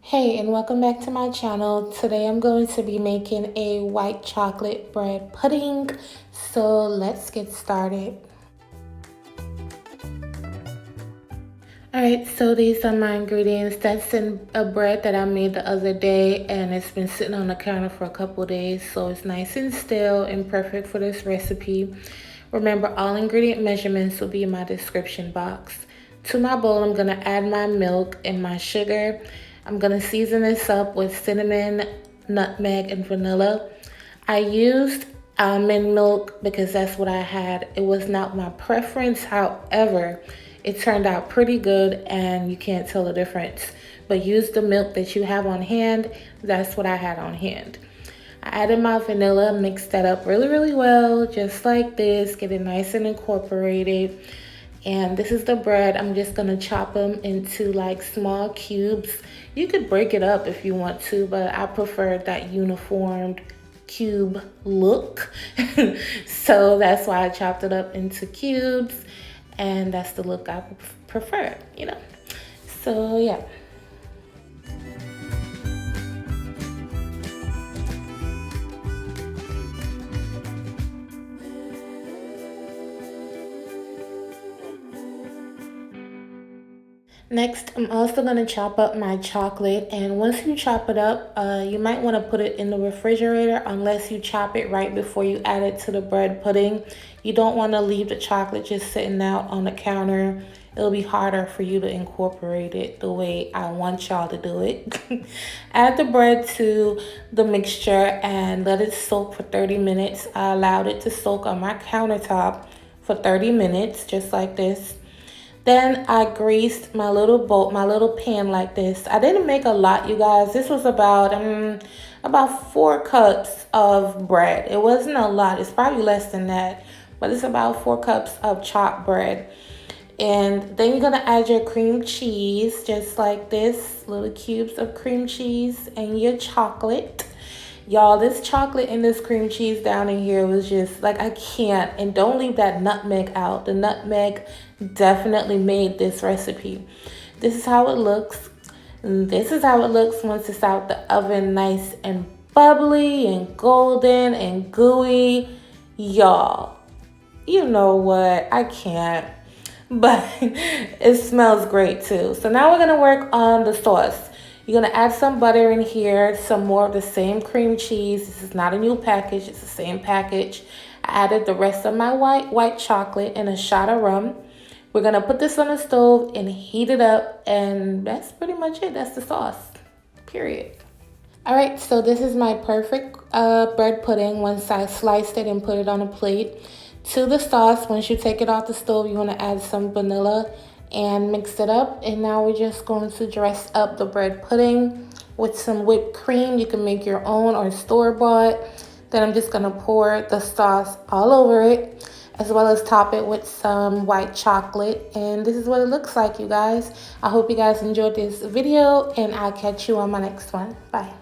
Hey, and welcome back to my channel. Today I'm going to be making a white chocolate bread pudding. So let's get started. Alright, so these are my ingredients. That's in a bread that I made the other day, and it's been sitting on the counter for a couple days, so it's nice and stale and perfect for this recipe. Remember, all ingredient measurements will be in my description box. To my bowl, I'm going to add my milk and my sugar. I'm going to season this up with cinnamon, nutmeg, and vanilla. I used almond milk because that's what I had. It was not my preference. However, it turned out pretty good and you can't tell the difference. But use the milk that you have on hand. That's what I had on hand. I added my vanilla, mixed that up really well, just like this. Get it nice and incorporated. And this is the bread. I'm just gonna chop them into like small cubes. You could break it up if you want to, but I prefer that uniformed cube look. So that's why I chopped it up into cubes, and that's the look I prefer, you know. So yeah. Next, I'm also going to chop up my chocolate, and once you chop it up, you might want to put it in the refrigerator unless you chop it right before you add it to the bread pudding. You don't want to leave the chocolate just sitting out on the counter. It'll be harder for you to incorporate it the way I want y'all to do it. Add the bread to the mixture and let it soak for 30 minutes. I allowed it to soak on my countertop for 30 minutes, just like this. Then I greased my little bowl, my little pan like this. I didn't make a lot, you guys. This was about 4 cups of bread. It wasn't a lot. It's probably less than that, but it's about 4 cups of chopped bread. And then you're gonna add your cream cheese, just like this, little cubes of cream cheese, and your chocolate. Y'all, this chocolate and this cream cheese down in here was just like, I can't. And don't leave that nutmeg out. The nutmeg definitely made this recipe. This is how it looks. And this is how it looks once it's out the oven, nice and bubbly and golden and gooey. Y'all, you know what? I can't. But it smells great too. So now we're going to work on the sauce. You're going to add some butter in here, some more of the same cream cheese. This is not a new package. It's the same package. I added the rest of my white chocolate and a shot of rum. We're going to put this on the stove and heat it up. And that's pretty much it. That's the sauce, period. All right, so this is my perfect bread pudding once I sliced it and put it on a plate. To the sauce, once you take it off the stove, you want to add some vanilla and mix it up. And now we're just going to dress up the bread pudding with some whipped cream. You can make your own or store-bought. Then I'm just going to pour the sauce all over it, as well as top it with some white chocolate. And this is what it looks like, you guys. I hope you guys enjoyed this video, and I'll catch you on my next one. Bye.